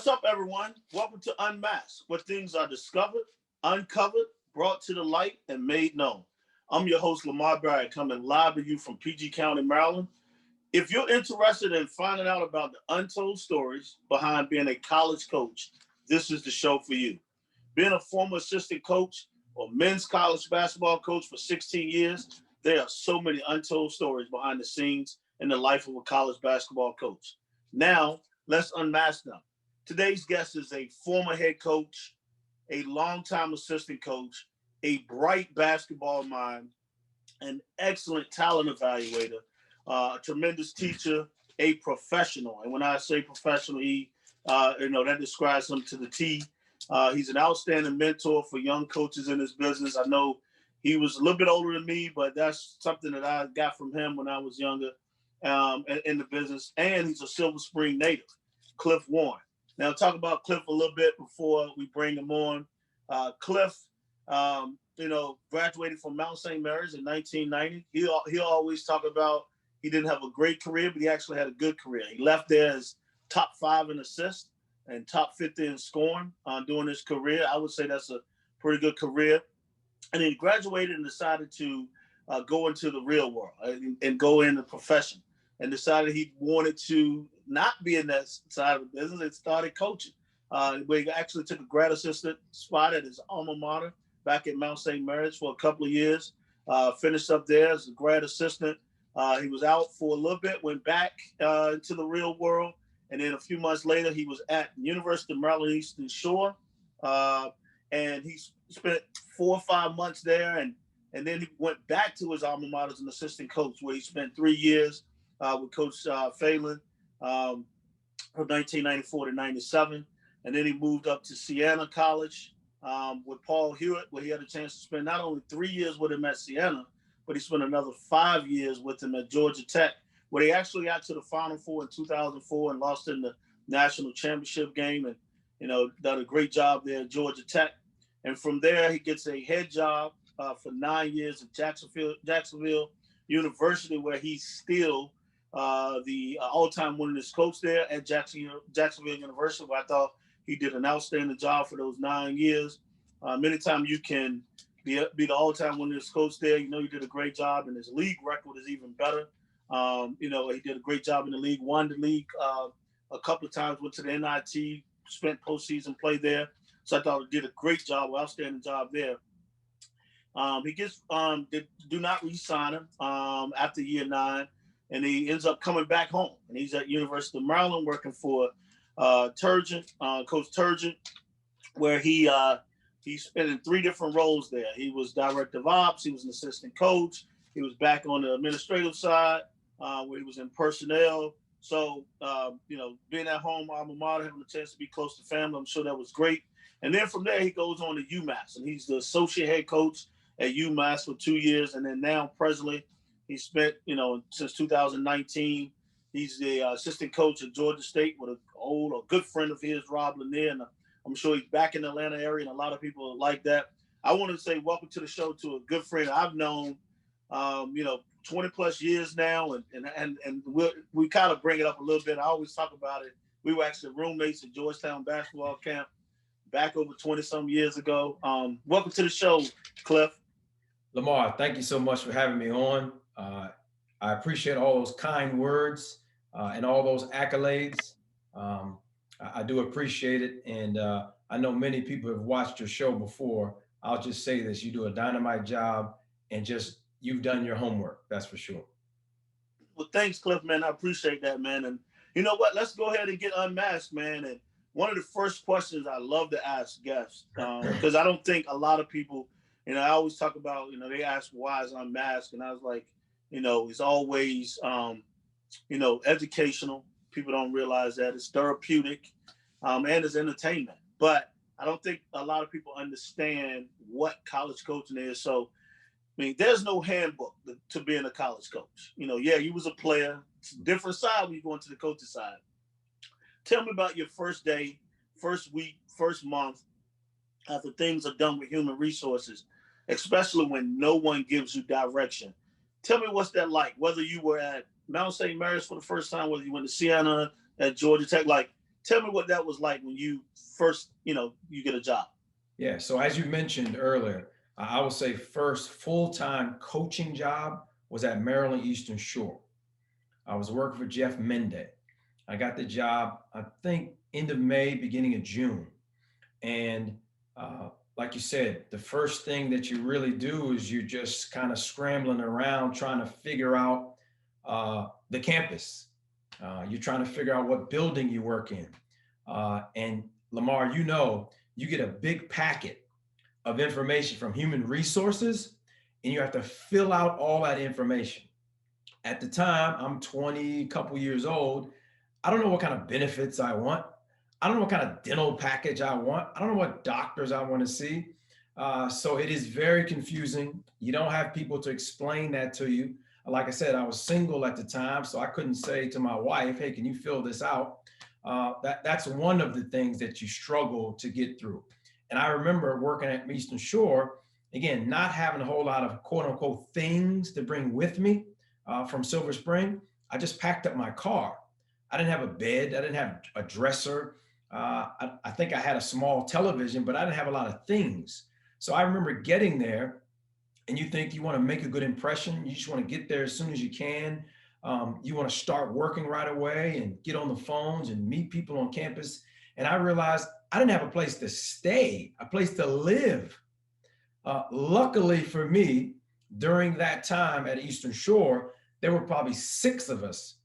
What's up, everyone? Welcome to Unmasked, where things are discovered, uncovered, brought to the light, and made known. I'm your host, Lamar Barrett, coming live to you from PG County, Maryland. If you're interested in finding out about the untold stories behind being a college coach, this is the show for you. Being a former assistant coach or men's college basketball coach for 16 years, there are so many untold stories behind the scenes in the life of a college basketball coach. Now, let's unmask them. Today's guest is a former head coach, a longtime assistant coach, a bright basketball mind, an excellent talent evaluator, a tremendous teacher, a professional. And when I say professional, that describes him to the T. He's an outstanding mentor for young coaches in his business. I know he was a little bit older than me, but that's something that I got from him when I was younger in the business. And he's a Silver Spring native, Cliff Warren. Now, talk about Cliff a little bit before we bring him on. Cliff, graduated from Mount St. Mary's in 1990. He'll always talk about he didn't have a great career, but he actually had a good career. He left there as top 5 in assists and top 50 in scoring during his career. I would say that's a pretty good career. And then he graduated and decided to go into the real world and go in the profession, and decided he wanted to not be in that side of the business and started coaching. Where he actually took a grad assistant spot at his alma mater back at Mount St. Mary's for a couple of years, finished up there as a grad assistant. He was out for a little bit, went back into the real world, and then a few months later, he was at University of Maryland Eastern Shore, and he spent 4 or 5 months there, and then he went back to his alma mater as an assistant coach, where he spent 3 years with Coach Phelan from 1994 to 97. And then he moved up to Siena College with Paul Hewitt, where he had a chance to spend not only 3 years with him at Siena, but he spent another 5 years with him at Georgia Tech, where they actually got to the Final Four in 2004 and lost in the national championship game, and done a great job there at Georgia Tech. And from there, he gets a head job for 9 years at Jacksonville University, where he's still the all-time winningest coach there at Jacksonville University, where I thought he did an outstanding job for those 9 years. Anytime you can be the all-time winningest coach there, you did a great job, and his league record is even better. He did a great job in the league, won the league a couple of times, went to the NIT, spent postseason play there. So I thought he did a great job, outstanding job there. He gets they do not re-sign him after year 9, and he ends up coming back home. And he's at University of Maryland working for Turgeon, Coach Turgeon, where he spent in 3 different roles there. He was director of ops, he was an assistant coach, he was back on the administrative side, where he was in personnel. So, being at home, alma mater, having a chance to be close to family, I'm sure that was great. And then from there, he goes on to UMass, and he's the associate head coach at UMass for 2 years. And then now, presently, he spent, since 2019, he's the assistant coach at Georgia State with a good friend of his, Rob Lanier. And I'm sure he's back in the Atlanta area, and a lot of people like that. I want to say welcome to the show to a good friend I've known, 20 plus years now. And we kind of bring it up a little bit. I always talk about it. We were actually roommates at Georgetown basketball camp back over 20 some years ago. Welcome to the show, Cliff. Lamar, thank you so much for having me on. I appreciate all those kind words and all those accolades. I do appreciate it. And I know many people have watched your show before. I'll just say this, you do a dynamite job, and you've done your homework, that's for sure. Well, thanks, Cliff, man. I appreciate that, man. And you know what? Let's go ahead and get unmasked, man. And one of the first questions I love to ask guests, because I don't think a lot of people, I always talk about, they ask why is unmasked, and I was like, it's always, educational. People don't realize that it's therapeutic, and it's entertainment. But I don't think a lot of people understand what college coaching is. So, there's no handbook to being a college coach. You was a player. It's a different side when you go into the coaching side. Tell me about your first day, first week, first month after things are done with human resources, especially when no one gives you direction. Tell me what's that like, whether you were at Mount St. Mary's for the first time, whether you went to Siena, at Georgia Tech. Tell me what that was like when you first, you get a job. Yeah. So as you mentioned earlier, I would say first full-time coaching job was at Maryland Eastern Shore. I was working for Jeff Mende. I got the job, I think, end of May, beginning of June. And like you said, the first thing that you really do is you're just kind of scrambling around trying to figure out the campus. You're trying to figure out what building you work in. And Lamar, you get a big packet of information from human resources, and you have to fill out all that information. At the time, I'm 20, couple years old. I don't know what kind of benefits I want. I don't know what kind of dental package I want. I don't know what doctors I want to see. So it is very confusing. You don't have people to explain that to you. Like I said, I was single at the time, so I couldn't say to my wife, hey, can you fill this out? That's one of the things that you struggle to get through. And I remember working at Eastern Shore, again, not having a whole lot of quote unquote things to bring with me from Silver Spring. I just packed up my car. I didn't have a bed. I didn't have a dresser. I think I had a small television, but I didn't have a lot of things. So I remember getting there, and you think you want to make a good impression. You just want to get there as soon as you can. You want to start working right away and get on the phones and meet people on campus. And I realized I didn't have a place to stay, a place to live. Luckily for me, during that time at Eastern Shore, there were probably 6 of us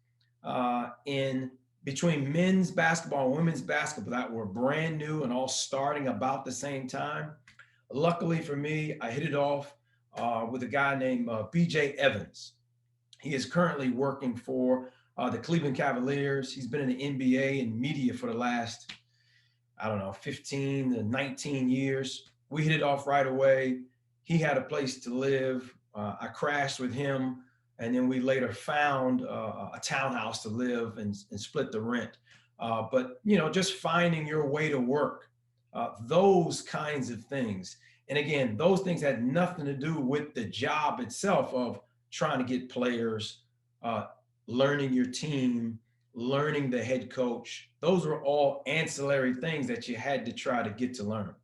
in between men's basketball and women's basketball that were brand new and all starting about the same time. Luckily for me, I hit it off with a guy named BJ Evans. He is currently working for the Cleveland Cavaliers. He's been in the NBA and media for the last, 15 to 19 years. We hit it off right away. He had a place to live. I crashed with him. And then we later found a townhouse to live and split the rent. But, just finding your way to work, those kinds of things. And again, those things had nothing to do with the job itself of trying to get players, learning your team, learning the head coach. Those were all ancillary things that you had to try to get to learn.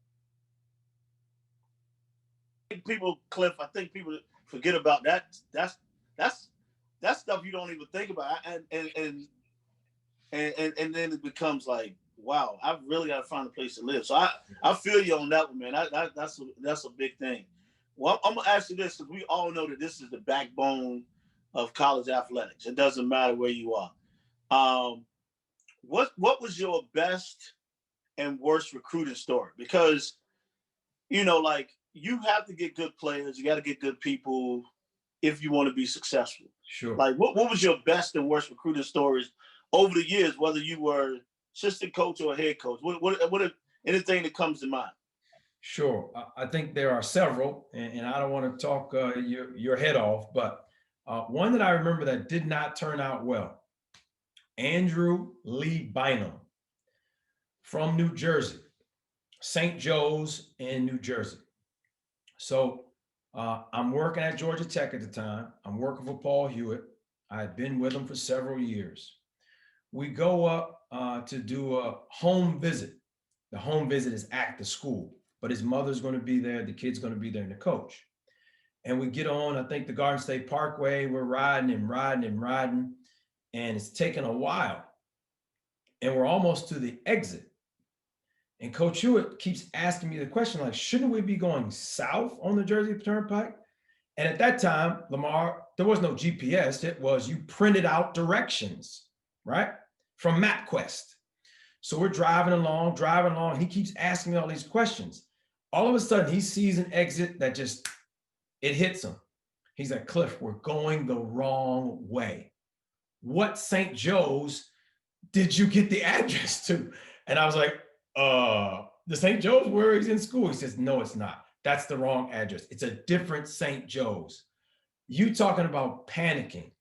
Cliff, I think people forget about that. That's stuff you don't even think about, and then it becomes like, wow, I've really got to find a place to live. So I feel you on that one, man. That's a big thing. Well, I'm gonna ask you this because we all know that this is the backbone of college athletics. It doesn't matter where you are. What was your best and worst recruiting story? Because like you have to get good players, you got to get good people if you want to be successful. Sure. Like what was your best and worst recruiting stories over the years, whether you were assistant coach or head coach? What anything that comes to mind? Sure. I think there are several, and I don't want to talk your head off, but one that I remember that did not turn out well, Andrew Lee Bynum from New Jersey, St. Joe's in New Jersey. So I'm working at Georgia Tech at the time. I'm working for Paul Hewitt. I had been with him for several years. We go up to do a home visit. The home visit is at the school, but his mother's going to be there, the kid's going to be there, and the coach. And we get on, I think, the Garden State Parkway. We're riding, and it's taking a while. And we're almost to the exit. And Coach Hewitt keeps asking me the question, like, shouldn't we be going south on the Jersey Turnpike? And at that time, Lamar, there was no GPS. It was you printed out directions, right? From MapQuest. So we're driving along. He keeps asking me all these questions. All of a sudden, he sees an exit that it hits him. He's like, Cliff, we're going the wrong way. What St. Joe's did you get the address to? And I was like, the St. Joe's where he's in school. He says, no, it's not. That's the wrong address. It's a different St. Joe's. You talking about panicking.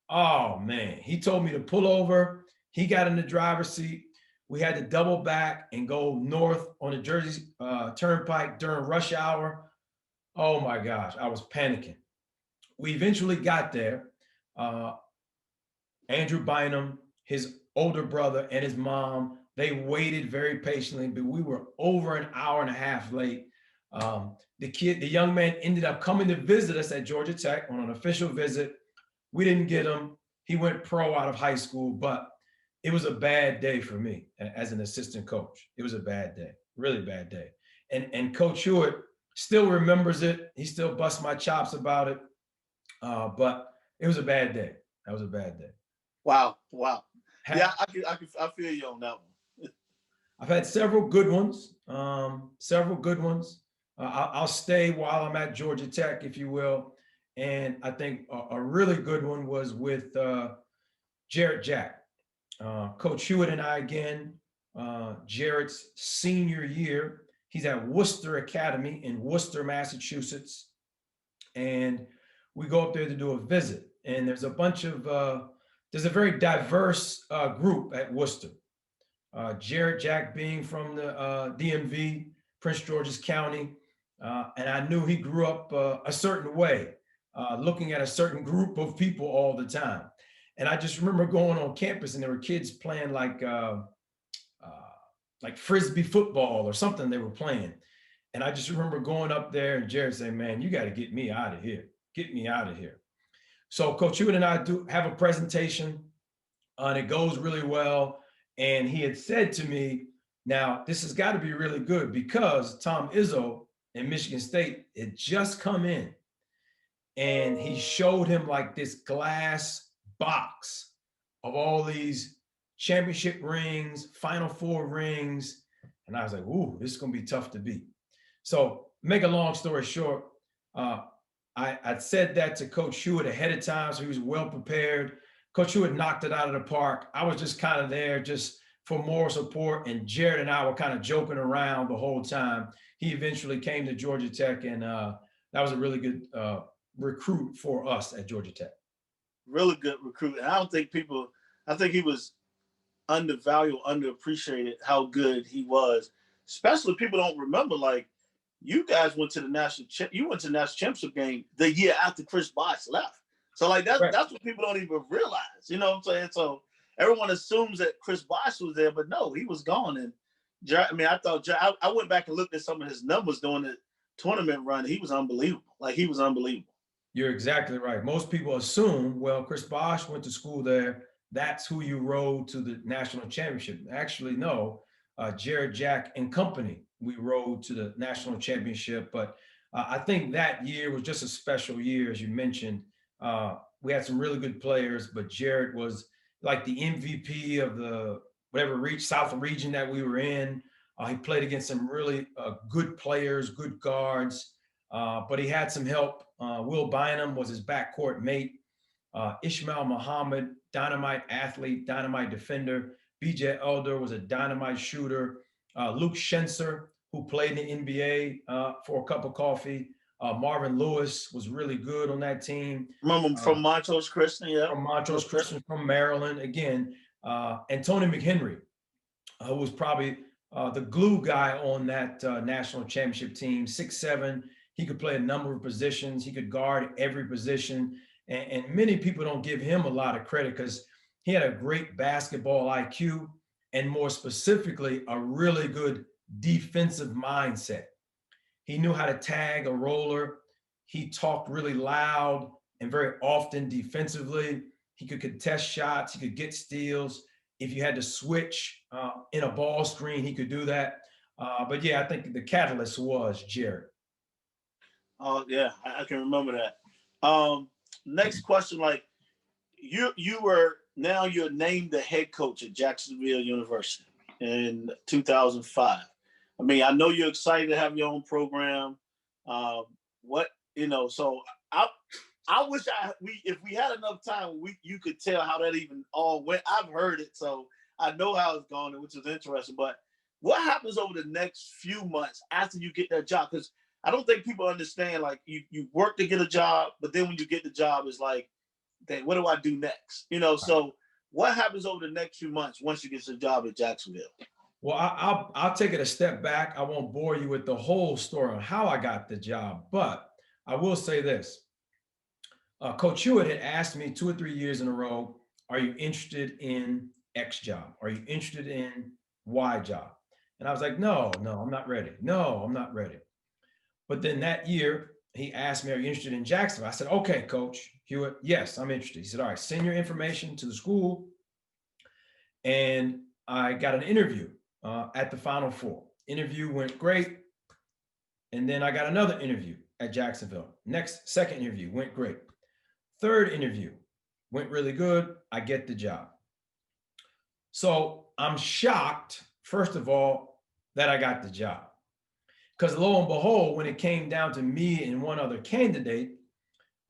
Oh man, he told me to pull over. He got in the driver's seat. We had to double back and go north on the Jersey Turnpike during rush hour. Oh my gosh, I was panicking. We eventually got there. Andrew Bynum, his older brother, and his mom, They waited very patiently, but we were over an hour and a half late. The young man ended up coming to visit us at Georgia Tech on an official visit. We didn't get him. He went pro out of high school, but it was a bad day for me as an assistant coach. It was a bad day, really bad day. And Coach Hewitt still remembers it. He still busts my chops about it. But it was a bad day. That was a bad day. Wow. Wow. Yeah, I feel you on that one. I've had several good ones. Several good ones. I'll stay while I'm at Georgia Tech, if you will. And I think a really good one was with Jarrett Jack. Coach Hewitt and I again, Jarrett's senior year. He's at Worcester Academy in Worcester, Massachusetts. And we go up there to do a visit. And there's a bunch of, there's a very diverse group at Worcester. Jarrett Jack being from the DMV, Prince George's County. And I knew he grew up a certain way, looking at a certain group of people all the time. And I just remember going on campus and there were kids playing like Frisbee football or something they were playing. And I just remember going up there and Jarrett saying, man, you got to get me out of here. Get me out of here. So Coach Hewitt and I do have a presentation and it goes really well. And he had said to me, now this has got to be really good because Tom Izzo in Michigan State had just come in and he showed him like this glass box of all these championship rings, Final Four rings. And I was like, ooh, this is going to be tough to beat. So make a long story short, I said that to Coach Hewitt ahead of time, so he was well prepared. Coach Hewitt knocked it out of the park. I was just kind of there just for moral support, and Jarrett and I were kind of joking around the whole time. He eventually came to Georgia Tech, and that was a really good recruit for us at Georgia Tech. Really good recruit. And I think he was undervalued, underappreciated how good he was. Especially people don't remember, like, you guys went to the national championship game the year after Chris Bosh left. So like that's what people don't even realize. You know what I'm saying? So everyone assumes that Chris Bosh was there, but no, he was gone. And I went back and looked at some of his numbers during the tournament run. He was unbelievable. Like he was unbelievable. You're exactly right. Most people assume, well, Chris Bosh went to school there. That's who you rode to the national championship. Actually, no. Jarrett Jack and company, we rode to the national championship. But I think that year was just a special year, as you mentioned. We had some really good players, but Jarrett was like the MVP of the South region that we were in. He played against some really good players, good guards, but he had some help. Will Bynum was his backcourt mate. Ishmael Muhammad, dynamite athlete, dynamite defender. BJ Elder was a dynamite shooter. Luke Schenser, who played in the NBA for a cup of coffee. Marvin Lewis was really good on that team. Remember from Montrose Christian, yeah. From Montrose Christian, from Maryland, again. And Tony McHenry, who was probably the glue guy on that national championship team, 6'7". He could play a number of positions. He could guard every position. And many people don't give him a lot of credit because he had a great basketball IQ and more specifically, a really good defensive mindset. He knew how to tag a roller. He talked really loud and very often defensively. He could contest shots. He could get steals. If you had to switch in a ball screen, he could do that. But yeah, I think the catalyst was Jarrett. Oh yeah, I can remember that. Next question, like you're named the head coach at Jacksonville University in 2005. I mean, I know you're excited to have your own program. So I wish if we had enough time, you could tell how that even all went. I've heard it, so I know how it's gone, which is interesting. But what happens over the next few months after you get that job? Because I don't think people understand, like, you work to get a job, but then when you get the job, it's like, dang, what do I do next? So what happens over the next few months once you get the job at Jacksonville? Well, I'll take it a step back. I won't bore you with the whole story on how I got the job, but I will say this. Coach Hewitt had asked me 2 or 3 years in a row, are you interested in X job? Are you interested in Y job. And I was like, no, I'm not ready. No, I'm not ready. But then that year, he asked me, are you interested in Jacksonville? I said, okay, Coach Hewitt, yes, I'm interested. He said, all right, send your information to the school. And I got an interview at the Final Four. Interview went great. And then I got another interview at Jacksonville. Second interview went great. Third interview went really good. I get the job. So I'm shocked, first of all, that I got the job. Because lo and behold, when it came down to me and one other candidate,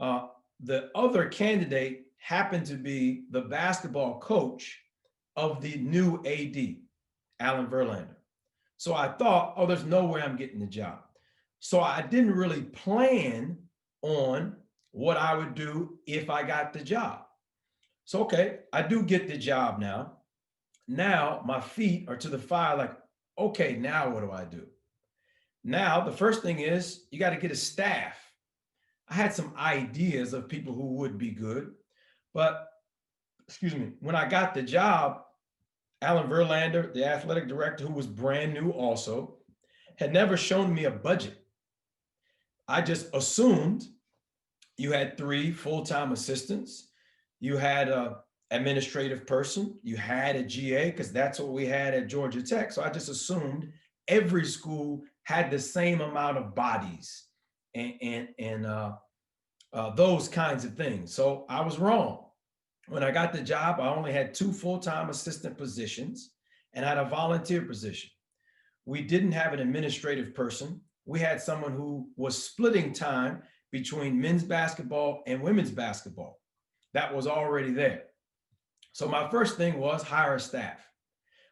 the other candidate happened to be the basketball coach of the new AD, Alan Verlander. So I thought, oh, there's no way I'm getting the job. So I didn't really plan on what I would do if I got the job. So, okay, I do get the job now. Now my feet are to the fire, like, okay, now what do I do? Now, the first thing is you got to get a staff. I had some ideas of people who would be good, but excuse me, when I got the job, Alan Verlander, the athletic director, who was brand new also, had never shown me a budget. I just assumed you had 3 full-time assistants, you had an administrative person, you had a GA, because that's what we had at Georgia Tech. So I just assumed every school had the same amount of bodies and those kinds of things. So I was wrong. When I got the job, I only had 2 full-time assistant positions and I had a volunteer position. We didn't have an administrative person. We had someone who was splitting time between men's basketball and women's basketball. That was already there. So my first thing was hire a staff.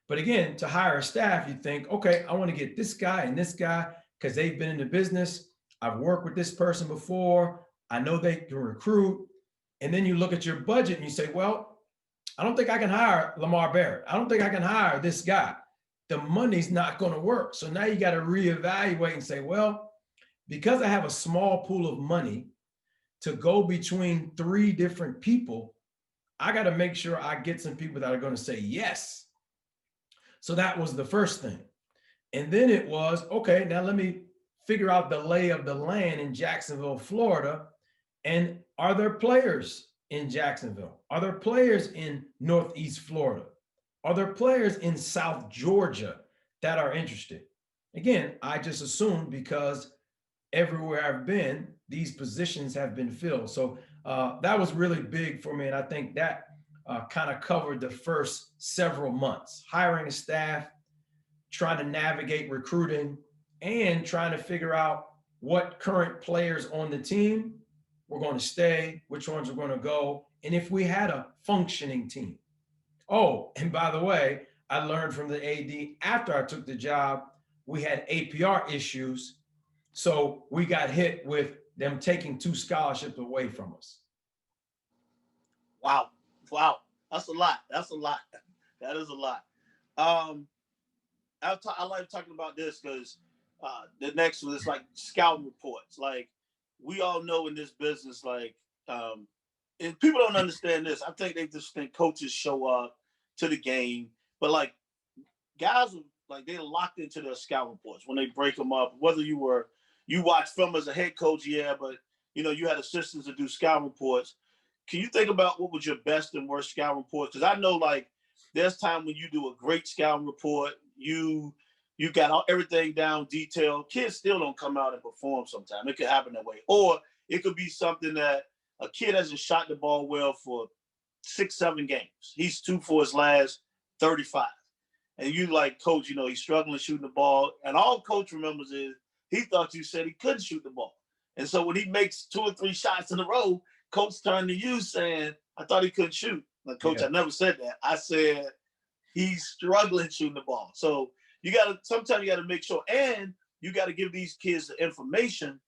But again, to hire a staff, you think, okay, I want to get this guy and this guy because they've been in the business. I've worked with this person before. I know they can recruit. And then you look at your budget and you say, well, I don't think I can hire Lamar Barrett. I don't think I can hire this guy. The money's not going to work. So now you got to reevaluate and say, well, because I have a small pool of money to go between 3 different people, I got to make sure I get some people that are going to say yes. So that was the first thing. And then it was, okay, now let me figure out the lay of the land in Jacksonville, Florida. And are there players in Jacksonville? Are there players in Northeast Florida? Are there players in South Georgia that are interested? Again, I just assumed because everywhere I've been, these positions have been filled. So that was really big for me. And I think that kind of covered the first several months, hiring a staff, trying to navigate recruiting, and trying to figure out what current players on the team were going to stay, which ones were going to go, and if we had a functioning team. Oh, and by the way, I learned from the AD after I took the job, we had APR issues. So we got hit with them taking 2 scholarships away from us. Wow. Wow. That's a lot. That's a lot. That is a lot. I like talking about this because the next one is like scouting reports. Like we all know in this business, like, and people don't understand this. I think they just think coaches show up to the game, but like guys, like they're locked into their scout reports when they break them up. Whether you watch film as a head coach, yeah, but you had assistants to do scout reports. Can you think about what was your best and worst scout report? Because I know like there's time when you do a great scout report, you got everything down detailed. Kids still don't come out and perform sometimes. It could happen that way. Or it could be something that a kid hasn't shot the ball well for 6-7 games. He's 2 for his last 35. And you like, coach, he's struggling shooting the ball. And all coach remembers is he thought you said he couldn't shoot the ball. And so when he makes 2 or 3 shots in a row, coach turned to you saying, I thought he couldn't shoot. Like, coach, yeah. I never said that. I said he's struggling shooting the ball. So sometimes you got to make sure, and you got to give these kids the information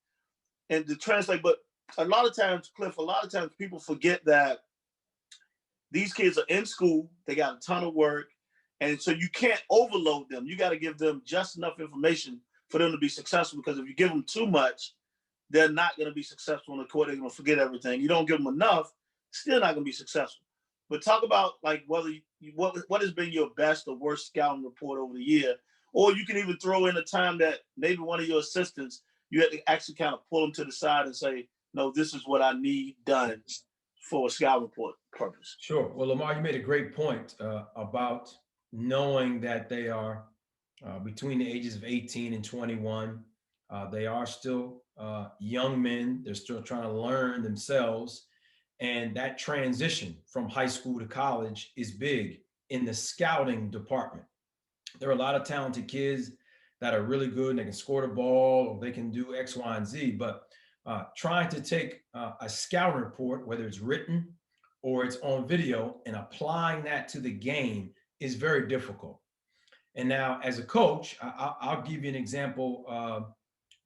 and to translate. But a lot of times, Cliff, people forget that these kids are in school. They got a ton of work. And so you can't overload them. You got to give them just enough information for them to be successful, because if you give them too much, they're not going to be successful on the court. They're going to forget everything. You don't give them enough, still not going to be successful. But talk about like whether what has been your best or worst scouting report over the year, or you can even throw in a time that maybe one of your assistants you had to actually kind of pull them to the side and say, no, this is what I need done for a scout report purpose. Sure. Well, Lamar, you made a great point about knowing that they are between the ages of 18 and 21. They are still young men. They're still trying to learn themselves. And that transition from high school to college is big in the scouting department. There are a lot of talented kids that are really good and they can score the ball or they can do X, Y, and Z. But trying to take a scouting report, whether it's written or it's on video, and applying that to the game is very difficult. And now, as a coach, I'll give you an example.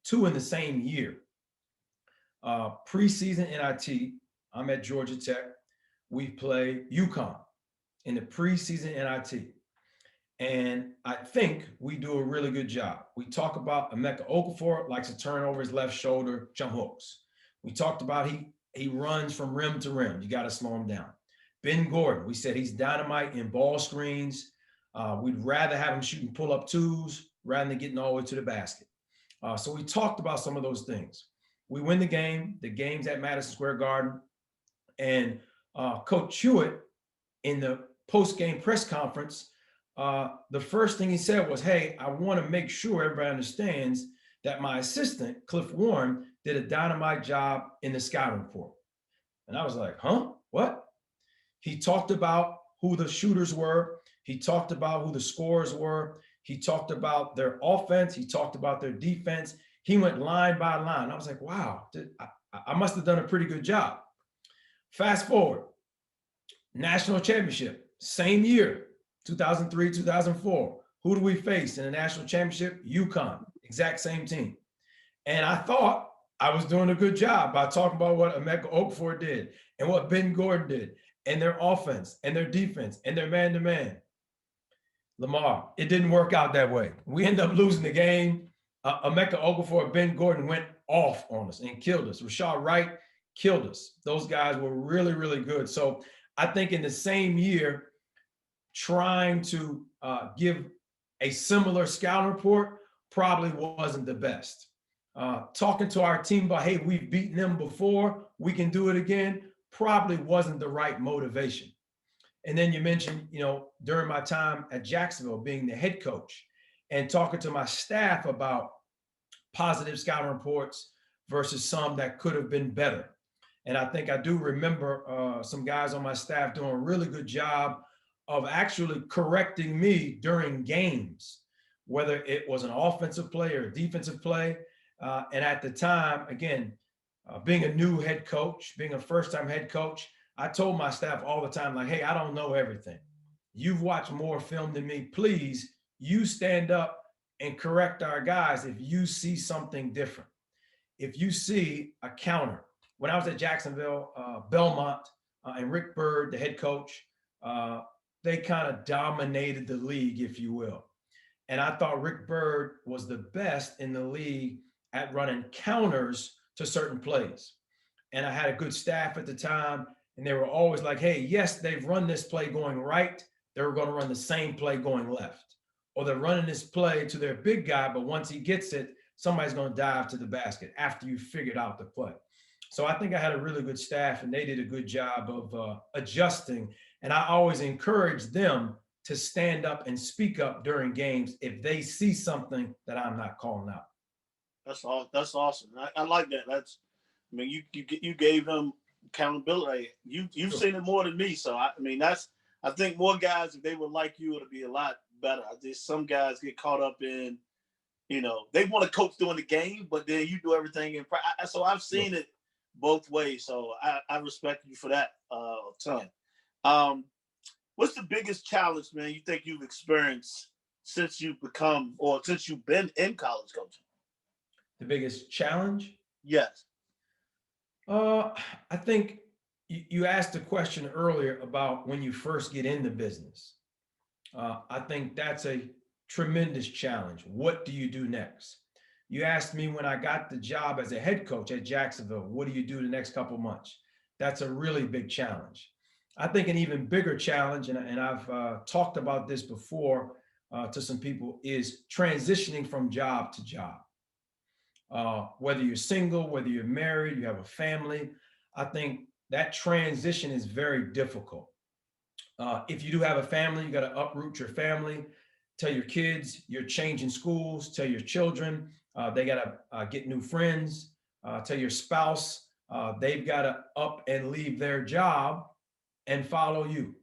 Two in the same year. Preseason NIT, I'm at Georgia Tech. We play UConn in the preseason NIT. And I think we do a really good job. We talk about Emeka Okafor likes to turn over his left shoulder, jump hooks. We talked about he runs from rim to rim. You got to slow him down. Ben Gordon, we said he's dynamite in ball screens. We'd rather have him shooting pull-up twos rather than getting all the way to the basket. So we talked about some of those things. We win the game. The game's at Madison Square Garden. And Coach Hewitt, in the post-game press conference, the first thing he said was, hey, I want to make sure everybody understands that my assistant, Cliff Warren, did a dynamite job in the scouting report. And I was like, huh? What? He talked about who the shooters were. He talked about who the scorers were. He talked about their offense. He talked about their defense. He went line by line. I was like, wow, I must have done a pretty good job. Fast forward, national championship, same year, 2003, 2004. Who do we face in the national championship? UConn, exact same team. And I thought I was doing a good job by talking about what Emeka Okafor did and what Ben Gordon did and their offense and their defense and their man-to-man. Lamar, it didn't work out that way. We ended up losing the game. Emeka Okafor, Ben Gordon went off on us and killed us. Rashad Wright killed us. Those guys were really, really good. So I think in the same year, trying to give a similar scouting report probably wasn't the best. Talking to our team about, hey, we've beaten them before, we can do it again, probably wasn't the right motivation. And then you mentioned, during my time at Jacksonville, being the head coach and talking to my staff about positive scouting reports versus some that could have been better. And I think I do remember some guys on my staff doing a really good job of actually correcting me during games, whether it was an offensive play or a defensive play. And at the time, again, being a new head coach, being a first-time head coach, I told my staff all the time, like, hey, I don't know everything. You've watched more film than me. Please, you stand up and correct our guys if you see something different. If you see a counter. When I was at Jacksonville, Belmont and Rick Byrd, the head coach, they kind of dominated the league, if you will. And I thought Rick Byrd was the best in the league at running counters to certain plays. And I had a good staff at the time, and they were always like, hey, yes, they've run this play going right. They're going to run the same play going left. Or they're running this play to their big guy, but once he gets it, somebody's going to dive to the basket after you figured out the play. So I think I had a really good staff, and they did a good job of adjusting. And I always encourage them to stand up and speak up during games if they see something that I'm not calling out. That's awesome. I like that. You gave them accountability. You've Sure. seen it more than me. So I think more guys, if they were like you, it'd be a lot better. I think some guys get caught up in, they want to coach during the game, but then you do everything in practice. So I've seen it both ways. So I respect you for that a ton. What's the biggest challenge, man, you think you've experienced since you've been in college coaching? The biggest challenge? Yes. I think you asked a question earlier about when you first get in the business. I think that's a tremendous challenge. What do you do next? You asked me when I got the job as a head coach at Jacksonville, what do you do the next couple of months? That's a really big challenge. I think an even bigger challenge, and I've talked about this before to some people, is transitioning from job to job. Whether you're single, whether you're married, you have a family, I think that transition is very difficult. If you do have a family, you got to uproot your family, tell your kids you're changing schools, tell your children they got to get new friends, tell your spouse they've got to up and leave their job and follow you.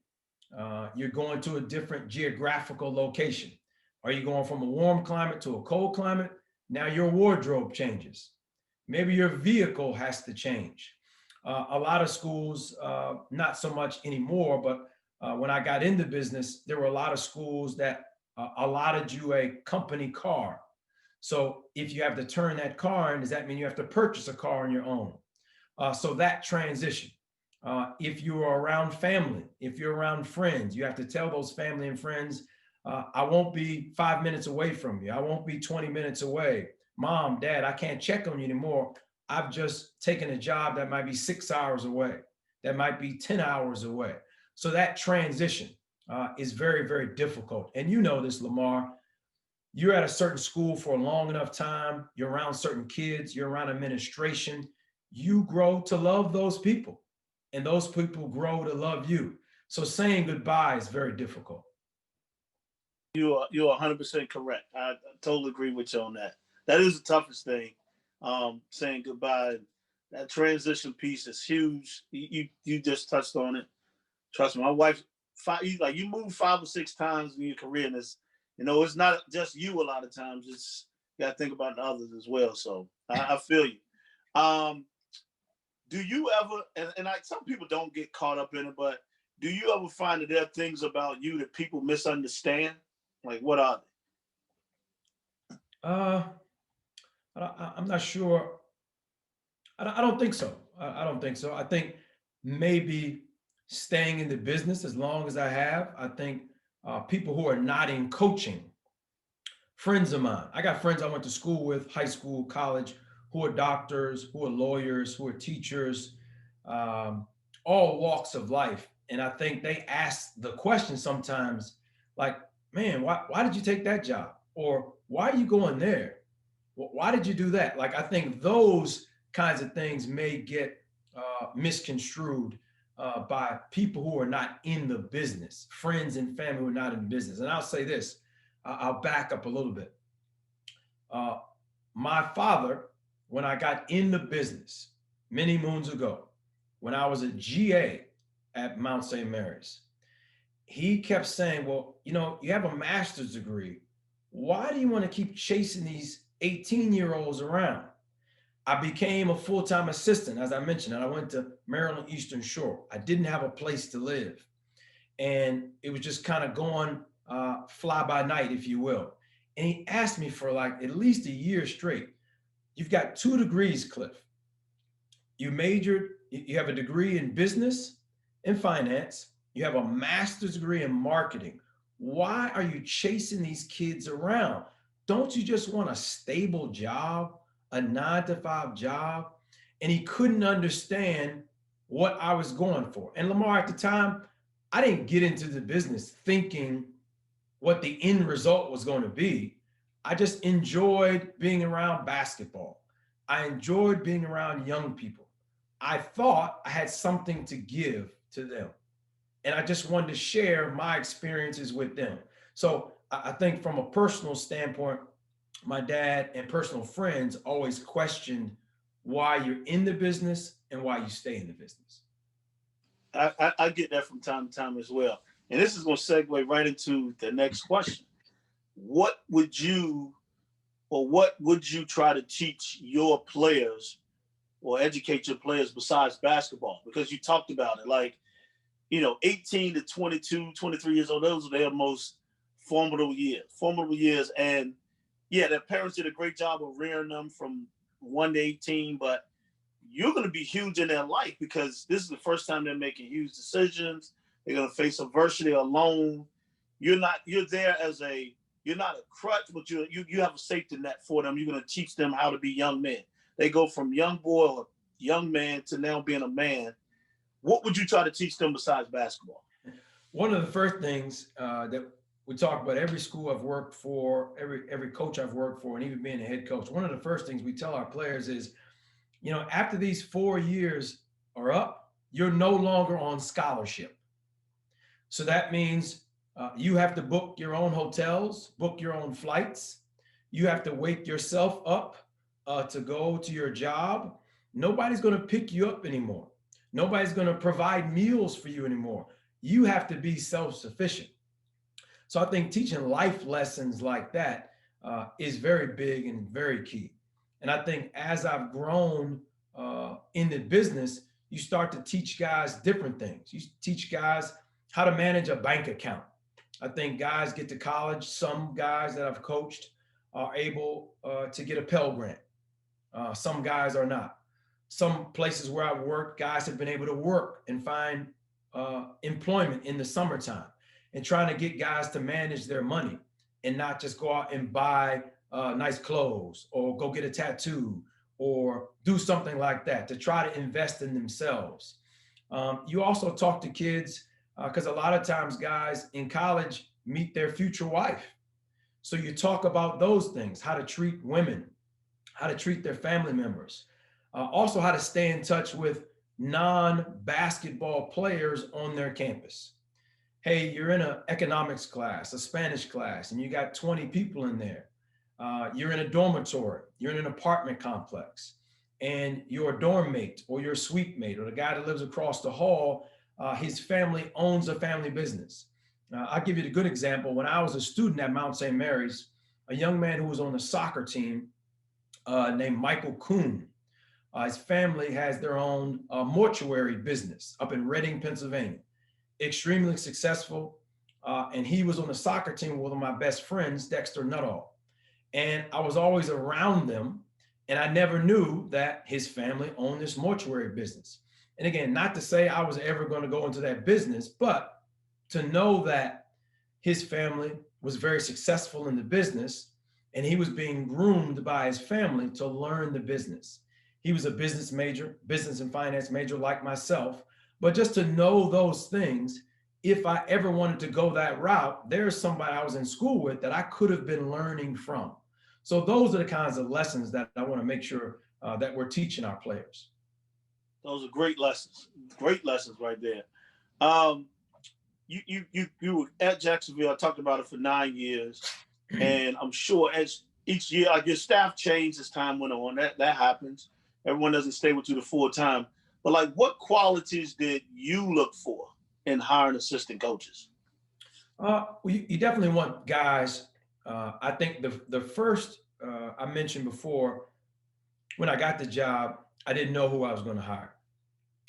You're going to a different geographical location. Are you going from a warm climate to a cold climate? Now your wardrobe changes. Maybe your vehicle has to change. A lot of schools, not so much anymore, but when I got into business, there were a lot of schools that allotted you a company car. So if you have to turn that car in, does that mean you have to purchase a car on your own? So that transition. If you are around family, if you're around friends, you have to tell those family and friends, I won't be 5 minutes away from you. I won't be 20 minutes away. Mom, Dad, I can't check on you anymore. I've just taken a job that might be 6 hours away, that might be 10 hours away. So that transition is very, very difficult. And you know this, Lamar. You're at a certain school for a long enough time, you're around certain kids, you're around administration, you grow to love those people, and those people grow to love you. So saying goodbye is very difficult. You're 100% correct. I totally agree with you on that. That is the toughest thing. Saying goodbye. That transition piece is huge. You just touched on it. Trust me, my wife. Like you move 5 or 6 times in your career, and it's not just you. A lot of times, it's you got to think about the others as well. So I feel you. Um, do you ever? Some people don't get caught up in it, but do you ever find that there are things about you that people misunderstand? Like what are Uh, I'm not sure. I don't think so. I don't think so. I think maybe staying in the business as long as I have, I think people who are not in coaching, friends of mine, I got friends I went to school with, high school, college, who are doctors, who are lawyers, who are teachers, um, all walks of life. And I think they ask the question sometimes like, man, why did you take that job? Or why are you going there? Why did you do that? Like, I think those kinds of things may get misconstrued by people who are not in the business, friends and family who are not in business. And I'll say this, I'll back up a little bit. Uh, my father, when I got in the business many moons ago, when I was a GA at Mount St. Mary's, he kept saying, well, you have a master's degree. Why do you want to keep chasing these 18-year-olds around? I became a full-time assistant, as I mentioned, and I went to Maryland Eastern Shore. I didn't have a place to live. And it was just kind of going fly by night, if you will. And he asked me for like at least a year straight. You've got 2 degrees, Cliff. You have a degree in business and finance. You have a master's degree in marketing. Why are you chasing these kids around? Don't you just want a stable job, a 9 to 5 job? And he couldn't understand what I was going for. And Lamar, at the time, I didn't get into the business thinking what the end result was going to be. I just enjoyed being around basketball. I enjoyed being around young people. I thought I had something to give to them. And I just wanted to share my experiences with them. So I think from a personal standpoint, my dad and personal friends always questioned why you're in the business and why you stay in the business. I get that from time to time as well. And this is going to segue right into the next question. What would you try to teach your players or educate your players besides basketball? Because you talked about it, like, 18 to 22, 23 years old, those are their most formidable years. And yeah, their parents did a great job of rearing them from 1 to 18, but you're going to be huge in their life because this is the first time they're making huge decisions. They're going to face adversity alone. You're there you're not a crutch, but you have a safety net for them. You're going to teach them how to be young men. They go from young boy or young man to now being a man. what would you try to teach them besides basketball? One of the first things that we talk about, every school I've worked for, every coach I've worked for, and even being a head coach, one of the first things we tell our players is, you know, after these 4 years are up, you're no longer on scholarship. So that means you have to book your own hotels, book your own flights. You have to wake yourself up to go to your job. Nobody's going to pick you up anymore. Nobody's going to provide meals for you anymore. You have to be self-sufficient. So I think teaching life lessons like that is very big and very key. And I think as I've grown in the business, you start to teach guys different things. You teach guys how to manage a bank account. I think guys get to college. Some guys that I've coached are able to get a Pell Grant. Some guys are not. Some places where I've worked, guys have been able to work and find employment in the summertime, and trying to get guys to manage their money and not just go out and buy nice clothes or go get a tattoo or do something like that, to try to invest in themselves. You also talk to kids because a lot of times guys in college meet their future wife. So you talk about those things, how to treat women, how to treat their family members, also how to stay in touch with non-basketball players on their campus. Hey, you're in an economics class, a Spanish class, and you got 20 people in there. You're in a dormitory, you're in an apartment complex, and your dorm mate or your suite mate or the guy that lives across the hall, his family owns a family business. I'll give you a good example. When I was a student at Mount St. Mary's, a young man who was on the soccer team named Michael Kuhn, his family has their own mortuary business up in Reading, Pennsylvania. Extremely successful. And he was on the soccer team with one of my best friends, Dexter Nuttall. And I was always around them, and I never knew that his family owned this mortuary business. And again, not to say I was ever going to go into that business, but to know that his family was very successful in the business and he was being groomed by his family to learn the business. He was a business major, business and finance major like myself, but just to know those things, if I ever wanted to go that route, there's somebody I was in school with that I could have been learning from. So those are the kinds of lessons that I want to make sure that we're teaching our players. Those are great lessons right there. You were at Jacksonville. I talked about it for 9 years, and I'm sure as each year, like your staff changed as time went on. That happens. Everyone doesn't stay with you the full time. But like, what qualities did you look for in hiring assistant coaches? You definitely want guys. I think the first I mentioned before, when I got the job, I didn't know who I was going to hire.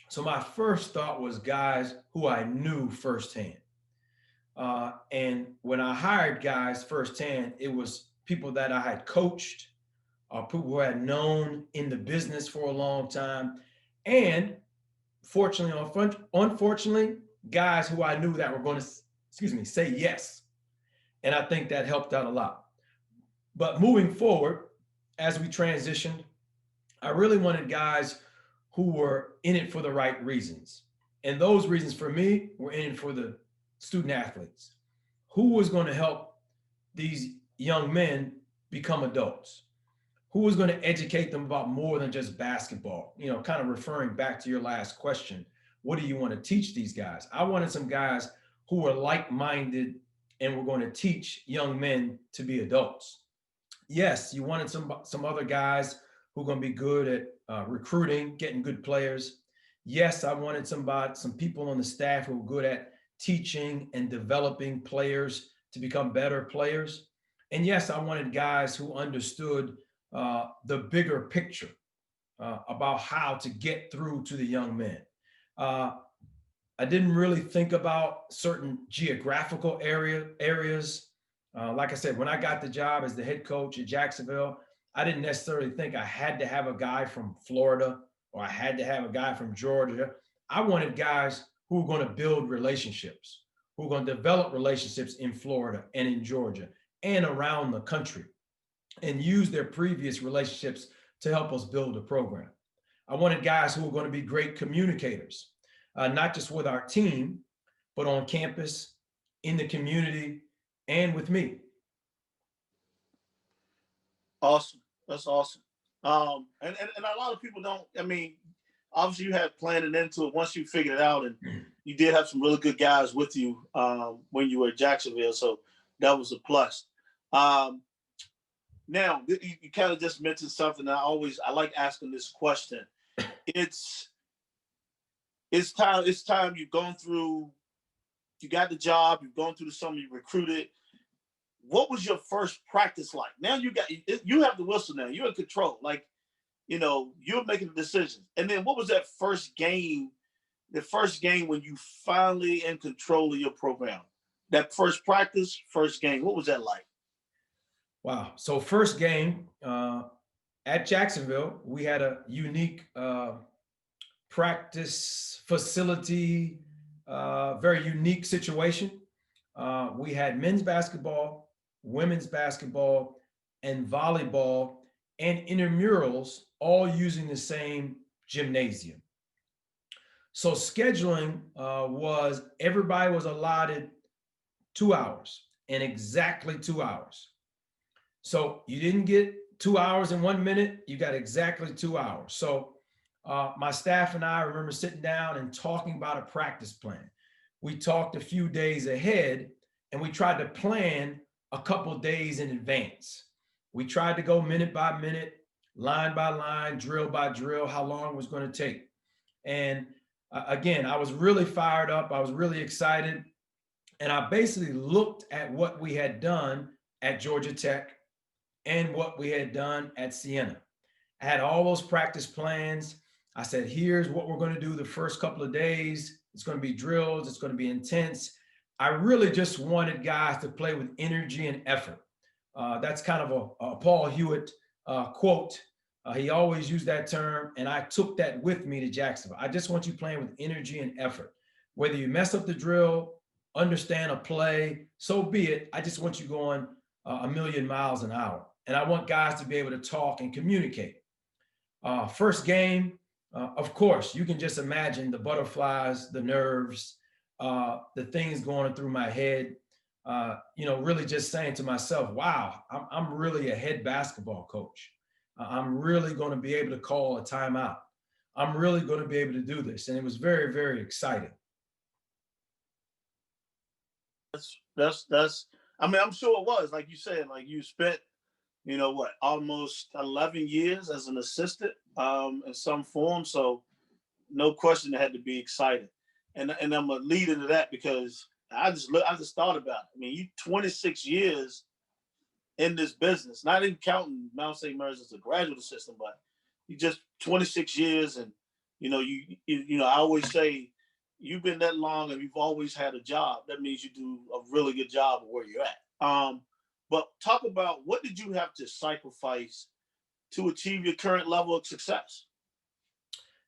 So my first thought was guys who I knew firsthand. And when I hired guys firsthand, it was people that I had coached, people who had known in the business for a long time, and fortunately, unfortunately, guys who I knew that were going to, say yes. And I think that helped out a lot. But moving forward, as we transitioned, I really wanted guys who were in it for the right reasons. And those reasons for me were in it for the student athletes. Who was going to help these young men become adults? Who was going to educate them about more than just basketball? You know, kind of referring back to your last question, what do you want to teach these guys? I wanted some guys who were like-minded and were going to teach young men to be adults. Yes, you wanted some other guys who are going to be good at recruiting, getting good players. Yes, I wanted some people on the staff who were good at teaching and developing players to become better players. And yes, I wanted guys who understood the bigger picture about how to get through to the young men. I didn't really think about certain geographical areas. Like I said, when I got the job as the head coach at Jacksonville, I didn't necessarily think I had to have a guy from Florida or I had to have a guy from Georgia. I wanted guys who were going to build relationships, who were going to develop relationships in Florida and in Georgia and around the country, and use their previous relationships to help us build a program. I wanted guys who were going to be great communicators. not just with our team, but on campus, in the community, and with me. Awesome. That's awesome. And a lot of people don't, I mean, obviously you had planning into it once you figured it out, and you did have some really good guys with you when you were at Jacksonville. So that was a plus. Now you kind of just mentioned something that I like asking this question. It's time you've gone through, you got the job, you've gone through the summer, you recruited. What was your first practice like? Now you have the whistle now. You're in control. Like, you're making the decisions. And then what was that first game, the first game when you finally in control of your program? That first practice, first game, what was that like? Wow. So first game at Jacksonville, we had a unique practice facility, very unique situation. We had men's basketball, women's basketball, and volleyball and intramurals all using the same gymnasium. So scheduling was everybody was allotted 2 hours and exactly 2 hours. So you didn't get 2 hours and 1 minute, you got exactly 2 hours. So my staff and I remember sitting down and talking about a practice plan. We talked a few days ahead and we tried to plan a couple days in advance. We tried to go minute by minute, line by line, drill by drill, how long it was going to take. And again, I was really fired up. I was really excited. And I basically looked at what we had done at Georgia Tech and what we had done at Siena. I had all those practice plans. I said, here's what we're going to do the first couple of days. It's going to be drills. It's going to be intense. I really just wanted guys to play with energy and effort. That's kind of a Paul Hewitt quote. He always used that term, and I took that with me to Jacksonville. I just want you playing with energy and effort. Whether you mess up the drill, understand a play, so be it. I just want you going a million miles an hour. And I want guys to be able to talk and communicate. First game, of course, you can just imagine the butterflies, the nerves, the things going through my head, really just saying to myself, wow, I'm really a head basketball coach. I'm really going to be able to call a timeout. I'm really going to be able to do this. And it was very, very exciting. I mean, I'm sure it was, like you said, like you spent, almost 11 years as an assistant in some form. So no question it had to be exciting. And I'm gonna lead into that because I just thought about it. I mean, you 26 years in this business, not even counting Mount St. Mary's as a graduate assistant, but you just 26 years. And, I always say you've been that long and you've always had a job. That means you do a really good job of where you're at. But talk about, what did you have to sacrifice to achieve your current level of success?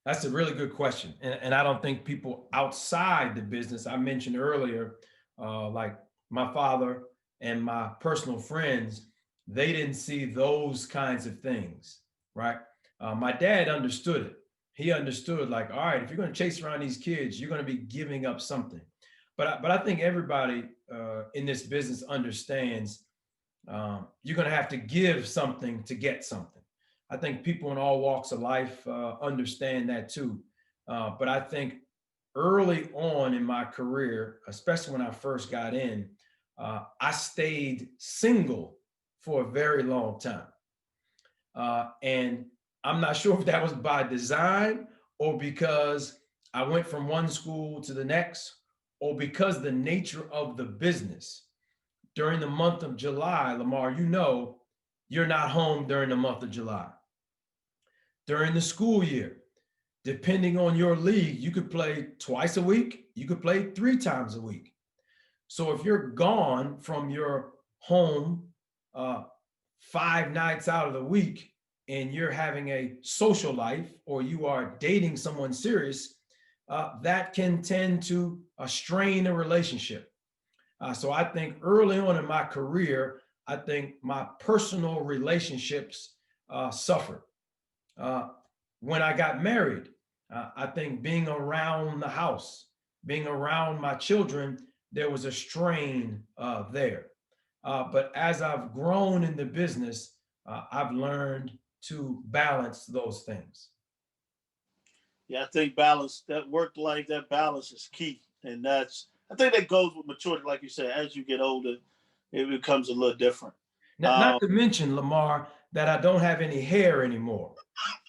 That's a really good question. And I don't think people outside the business, I mentioned earlier, like my father and my personal friends, they didn't see those kinds of things, right? My dad understood it. He understood, like, all right, if you're going to chase around these kids, you're going to be giving up something. But I think everybody in this business understands you're going to have to give something to get something. I think people in all walks of life understand that too. But I think early on in my career, especially when I first got in, I stayed single for a very long time. And I'm not sure if that was by design or because I went from one school to the next, or because the nature of the business. During the month of July, Lamar, you're not home during the month of July. During the school year, depending on your league, you could play twice a week, you could play 3 times a week. So if you're gone from your home 5 nights out of the week and you're having a social life or you are dating someone serious, that can tend to strain a relationship. So I think early on in my career, I think my personal relationships suffered. When I got married, I think being around the house, being around my children, there was a strain there. But as I've grown in the business, I've learned to balance those things. Yeah, I think balance, that work life, that balance is key. And I think that goes with maturity. Like you said, as you get older, it becomes a little different. Not to mention, Lamar, that I don't have any hair anymore.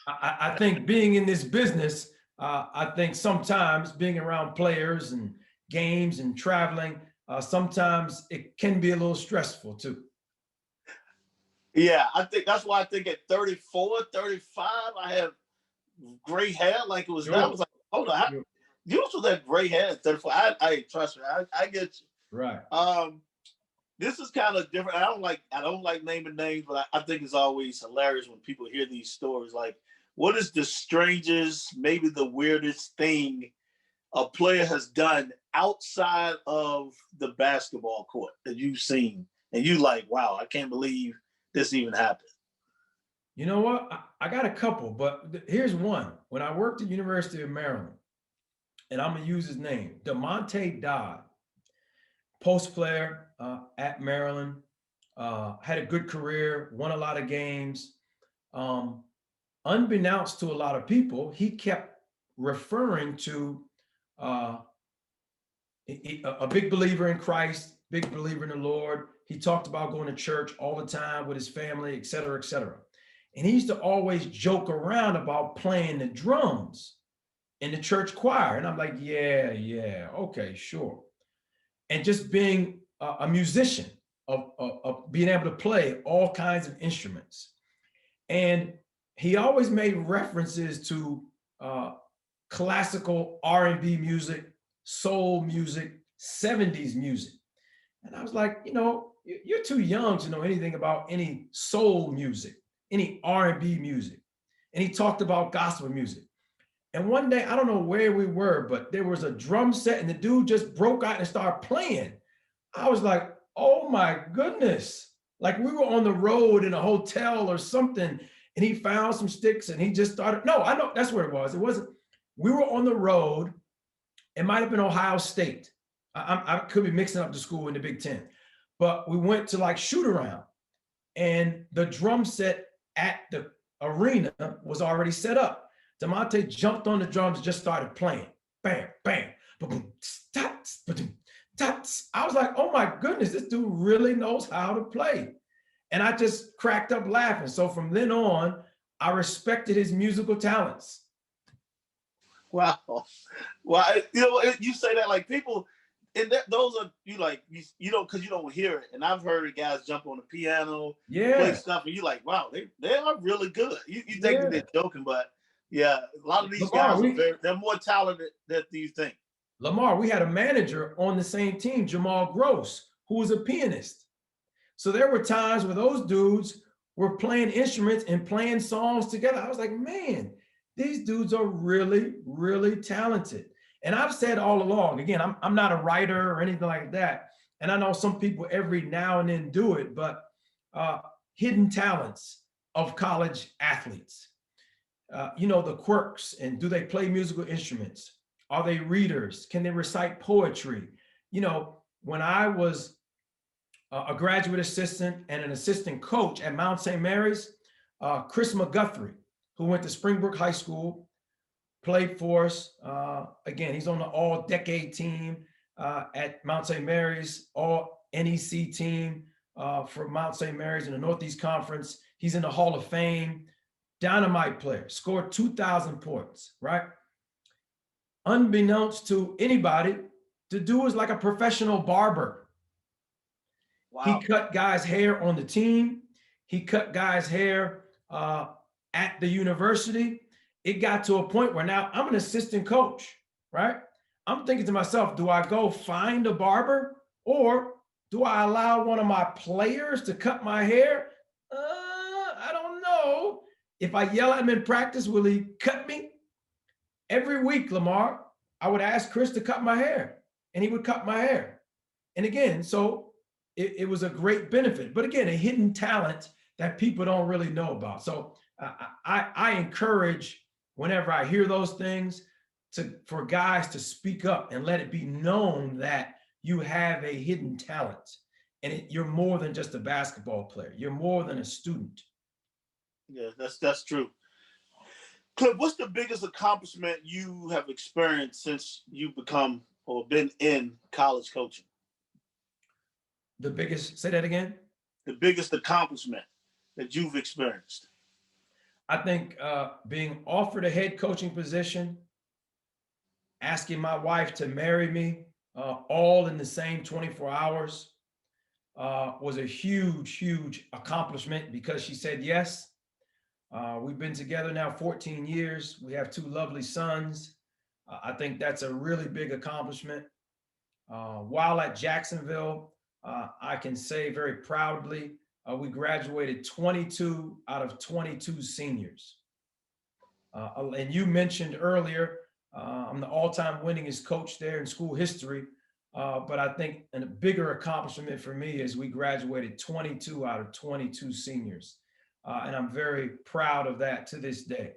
I think being in this business, I think sometimes being around players and games and traveling, sometimes it can be a little stressful too. Yeah, I think that's why I think at 34, 35, I have gray hair. Like it was, I Sure. was like, hold on, you also that gray hair at 34. I trust me, I get you. Right. This is kind of different. I don't like naming names, but I think it's always hilarious when people hear these stories. Like, what is the strangest, maybe the weirdest thing a player has done outside of the basketball court that you've seen, and you like, wow, I can't believe this even happened? You know what? I got a couple, but here's one. When I worked at University of Maryland, and I'm gonna use his name, Demonte Dodd, post player at Maryland, had a good career, won a lot of games. Unbeknownst to a lot of people, he kept referring to a big believer in Christ, big believer in the Lord. He talked about going to church all the time with his family, et cetera, et cetera. And he used to always joke around about playing the drums in the church choir. And I'm like, yeah, okay, sure. And just being a musician, of being able to play all kinds of instruments. And he always made references to classical R&B music, soul music, 70s music. And I was like, you're too young to know anything about any soul music, any R&B music. And he talked about gospel music. And one day, I don't know where we were, but there was a drum set and the dude just broke out and started playing. I was like, oh my goodness. Like we were on the road in a hotel or something, and he found some sticks and he just started. No, I know that's where it was. It wasn't, we were on the road. It might have been Ohio State. I could be mixing up the school in the Big Ten, but we went to like shoot around, and the drum set at the arena was already set up. Demonte jumped on the drums and just started playing. Bam, bam, boom, tats, boom, tats. I was like, oh my goodness, this dude really knows how to play. And I just cracked up laughing. So from then on, I respected his musical talents. Wow. Well, you say that like people, and those are you don't, because you don't hear it. And I've heard guys jump on the piano, play stuff, and you're like, wow, they are really good. You think they're joking, but yeah, a lot of these guys they're more talented than you think. Lamar, we had a manager on the same team, Jamal Gross, who was a pianist. So there were times where those dudes were playing instruments and playing songs together. I was like, man, these dudes are really, really talented. And I've said all along, again, I'm not a writer or anything like that. And I know some people every now and then do it, but hidden talents of college athletes, the quirks, and do they play musical instruments? Are they readers? Can they recite poetry? When I was a graduate assistant and an assistant coach at Mount St. Mary's, Chris McGuthrie, who went to Springbrook High School, played for us. Again, he's on the all-decade team at Mount St. Mary's, all NEC team for Mount St. Mary's in the Northeast Conference. He's in the Hall of Fame. Dynamite player, scored 2,000 points, right? Unbeknownst to anybody, the dude was like a professional barber. Wow. He cut guys' hair on the team. He cut guys' hair at the university. It got to a point where now I'm an assistant coach, right? I'm thinking to myself, do I go find a barber, or do I allow one of my players to cut my hair? I don't know. If I yell at him in practice, will he cut me? Every week, Lamar, I would ask Chris to cut my hair, and he would cut my hair. And again, so it was a great benefit. But again, a hidden talent that people don't really know about. So I encourage whenever I hear those things, for guys to speak up and let it be known that you have a hidden talent and you're more than just a basketball player. You're more than a student. Yeah, that's true. Cliff, what's the biggest accomplishment you have experienced since you've become or been in college coaching? The biggest, say that again? The biggest accomplishment that you've experienced? I think being offered a head coaching position, asking my wife to marry me, all in the same 24 hours, was a huge, huge accomplishment because she said yes. We've been together now 14 years. We have 2 lovely sons. I think that's a really big accomplishment. While at Jacksonville, I can say very proudly, we graduated 22 out of 22 seniors. And you mentioned earlier, I'm the all-time winningest coach there in school history. But I think a bigger accomplishment for me is we graduated 22 out of 22 seniors. And I'm very proud of that to this day.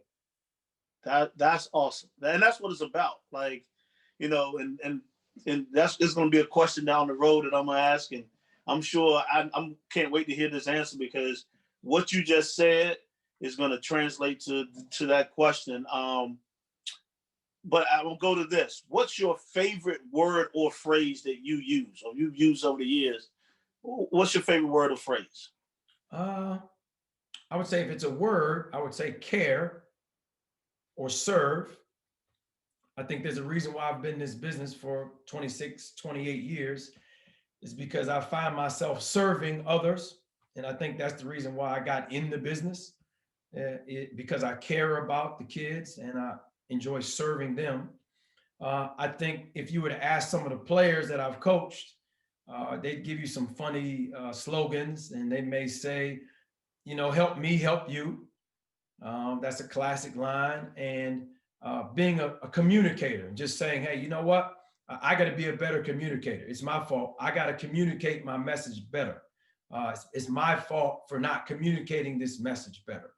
That's awesome. And that's what it's about. Like, and that's it's going to be a question down the road that I'm going to ask. And I'm sure I can't wait to hear this answer because what you just said is going to translate to that question. But I will go to this. What's your favorite word or phrase that you use or you've used over the years? What's your favorite word or phrase? I would say if it's a word, I would say care or serve. I think there's a reason why I've been in this business for 26, 28 years is because I find myself serving others. And I think that's the reason why I got in the business because I care about the kids and I enjoy serving them. I think if you were to ask some of the players that I've coached, they'd give you some funny slogans and they may say, help me, help you. That's a classic line. And being a communicator, just saying, hey, you know what? I got to be a better communicator. It's my fault. I got to communicate my message better. It's my fault for not communicating this message better.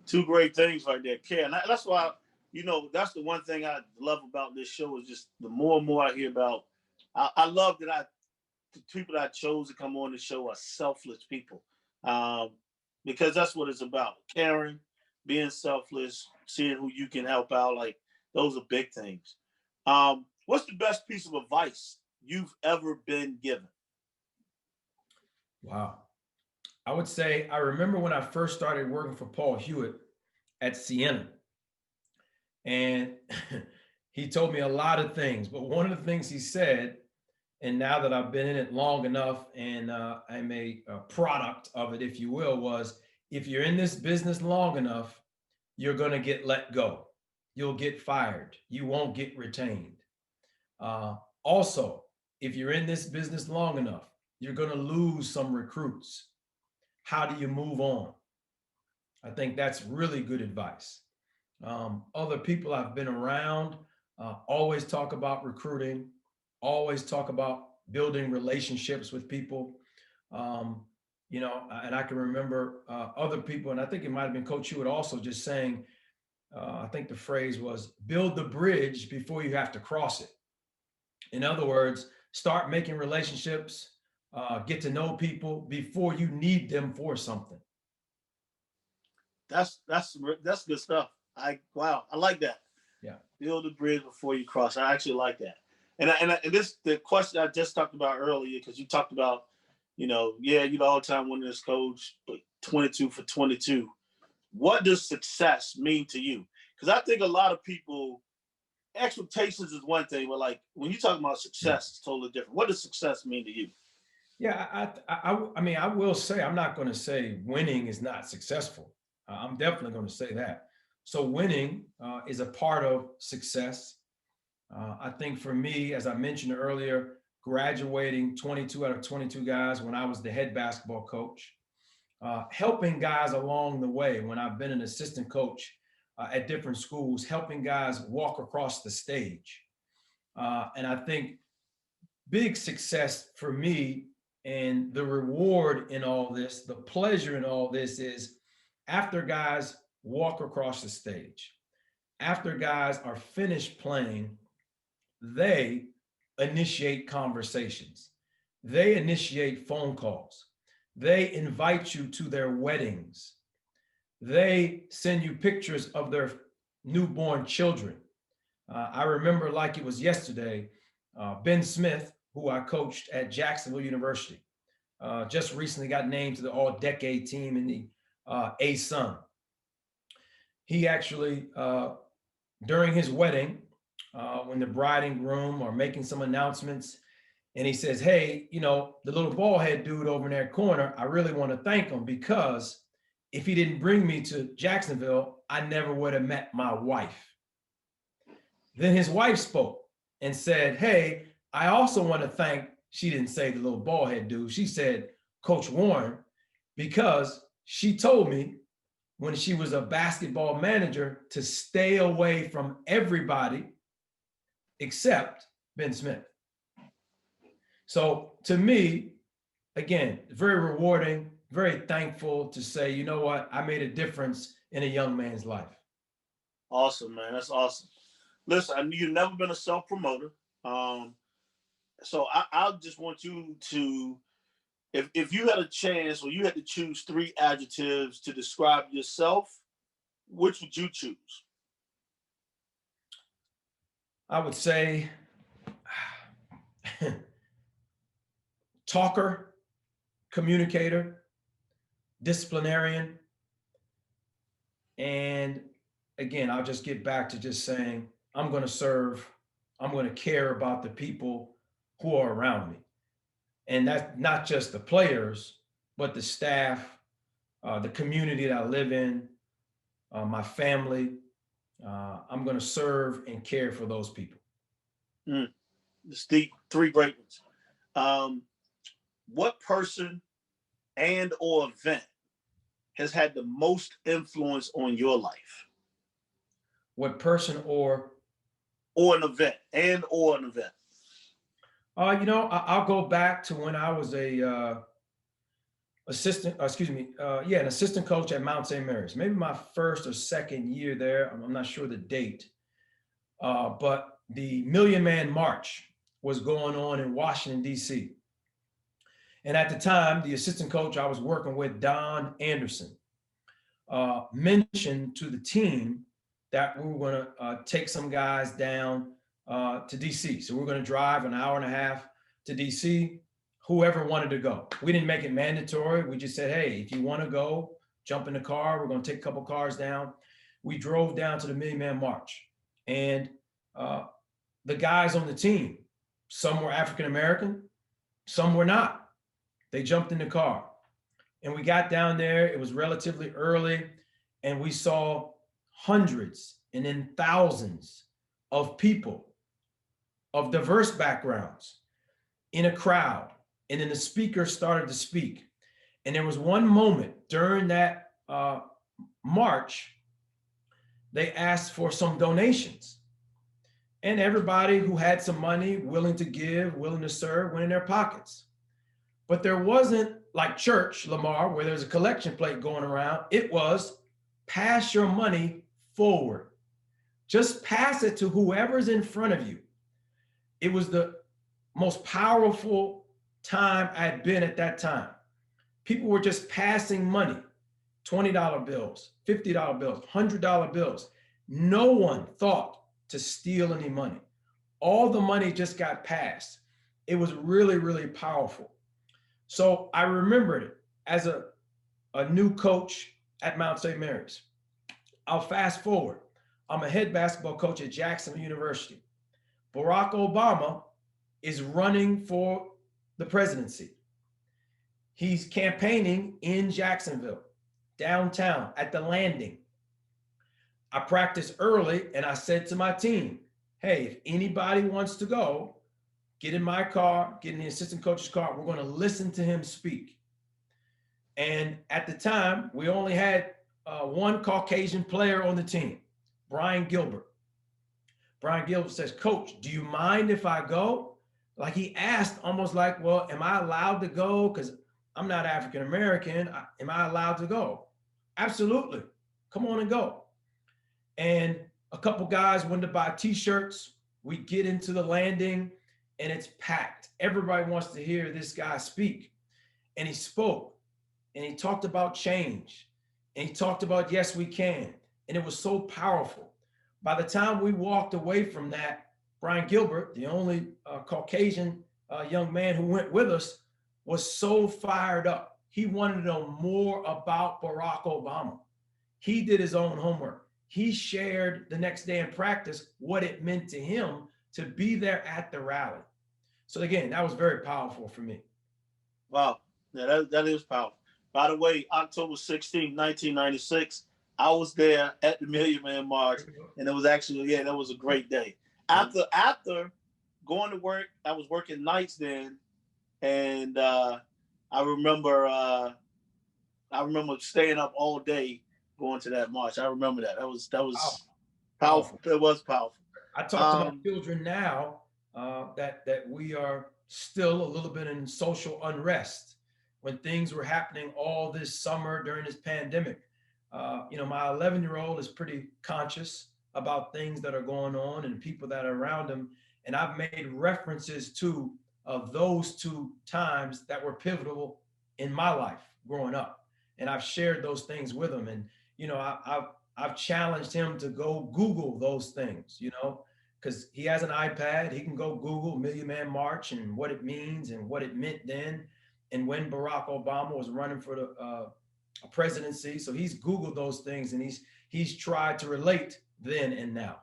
2 great things right there, care. And that's why, that's the one thing I love about this show is just the more and more I hear about. I love that the people that I chose to come on the show are selfless people, because that's what it's about: caring, being selfless, seeing who you can help out. Like those are big things. What's the best piece of advice you've ever been given? Wow. I would say I remember when I first started working for Paul Hewitt at Siena, and he told me a lot of things. But one of the things he said, and now that I've been in it long enough and I'm a product of it, if you will, was if you're in this business long enough, you're going to get let go. You'll get fired. You won't get retained. Also, if you're in this business long enough, you're going to lose some recruits. How do you move on? I think that's really good advice. Other people I've been around always talk about recruiting, always talk about building relationships with people. And I can remember other people, and I think it might have been Coach Hewitt also just saying, I think the phrase was build the bridge before you have to cross it. In other words, start making relationships, get to know people before you need them for something. That's good stuff. I like that. Yeah. Build the bridge before you cross. I actually like that. And this the question I just talked about earlier because you talked about, you're the all-time winningest coach, but 22 for 22. What does success mean to you? Because I think a lot of people, expectations is one thing, but like when you talk about success, it's totally different. What does success mean to you? Yeah, I mean, I will say, I'm not going to say winning is not successful. I'm definitely going to say that. So winning is a part of success. I think for me, as I mentioned earlier, graduating 22 out of 22 guys when I was the head basketball coach, helping guys along the way when I've been an assistant coach at different schools, helping guys walk across the stage. And I think big success for me and the reward in all this, the pleasure in all this is after guys walk across the stage. After guys are finished playing, they initiate conversations. They initiate phone calls. They invite you to their weddings. They send you pictures of their newborn children. I remember like it was yesterday, Ben Smith, who I coached at Jacksonville University, just recently got named to the all-decade team in the ASUN. He actually, during his wedding, when the bride and groom are making some announcements, and he says, hey, you know, the little bald head dude over in that corner, I really want to thank him, because if he didn't bring me to Jacksonville, I never would have met my wife. Then his wife spoke and said, hey, I also want to thank, she didn't say the little bald head dude, she said Coach Warren, because she told me when she was a basketball manager to stay away from everybody except Ben Smith. So to me, again, very rewarding, very thankful to say, you know what, I made a difference in a young man's life. Awesome, man. That's awesome. Listen, I knew you've never been a self-promoter. So I just want you to, if you had a chance or you had to choose 3 adjectives to describe yourself, which would you choose? I would say talker, communicator, disciplinarian. And again, I'll just get back to just saying, I'm going to serve, I'm going to care about the people who are around me. And that's not just the players, but the staff, the community that I live in, my family. I'm going to serve and care for those people. It's the 3 great ones. What person and or event has had the most influence on your life? What person or an event, and or an event? You know, I'll go back to when I was a an assistant coach at Mount St. Mary's. Maybe my first or second year there. I'm not sure the date. But the Million Man March was going on in Washington, D.C. And at the time, the assistant coach I was working with, Don Anderson, mentioned to the team that we were going to take some guys down to DC. So we're going to drive an hour and a half to DC, whoever wanted to go. We didn't make it mandatory. We just said, hey, if you want to go, jump in the car. We're going to take a couple cars down. We drove down to the Million Man March. And the guys on the team, some were African-American, some were not. They jumped in the car. And we got down there. It was relatively early. And we saw hundreds and then thousands of people of diverse backgrounds in a crowd. And then the speaker started to speak. And there was one moment during that march, they asked for some donations. And everybody who had some money, willing to give, willing to serve, went in their pockets. But there wasn't like church, Lamar, where there's a collection plate going around. It was pass your money forward. Just pass it to whoever's in front of you. It was the most powerful time I'd been at that time. People were just passing money, $20 bills, $50 bills, $100 bills. No one thought to steal any money. All the money just got passed. It was really, really powerful. So I remembered it as a new coach at Mount St. Mary's. I'll fast forward. I'm a head basketball coach at Jacksonville University. Barack Obama is running for the presidency. He's campaigning in Jacksonville, downtown at the Landing. I practiced early and I said to my team, hey, if anybody wants to go, get in my car, get in the assistant coach's car. We're going to listen to him speak. And at the time, we only had one Caucasian player on the team, Brian Gilbert. Brian Gilbert says, Coach, do you mind if I go? Like he asked almost like, well, am I allowed to go? Because I'm not African-American. Am I allowed to go? Absolutely. Come on and go. And a couple guys went to buy t-shirts. We get into the landing and it's packed. Everybody wants to hear this guy speak. And he spoke and he talked about change and he talked about yes, we can. And it was so powerful. By the time we walked away from that, Brian Gilbert, the only Caucasian young man who went with us, was so fired up. He wanted to know more about Barack Obama. He did his own homework. He shared the next day in practice what it meant to him to be there at the rally. So again, that was very powerful for me. Wow. Yeah, that is powerful. By the way, October 16, 1996, I was there at the Million Man March, and it was actually, that was a great day. After going to work, I was working nights then, and I remember staying up all day going to that march. I remember that. That was powerful. It was powerful. I talk to my children now that we are still a little bit in social unrest when things were happening all this summer during this pandemic. My 11-year-old is pretty conscious about things that are going on and people that are around him. And I've made references to those two times that were pivotal in my life growing up. And I've shared those things with him. And, I've challenged him to go Google those things, because he has an iPad. He can go Google Million Man March and what it means and what it meant then. And when Barack Obama was running for the presidency. So he's Googled those things and he's tried to relate then and now.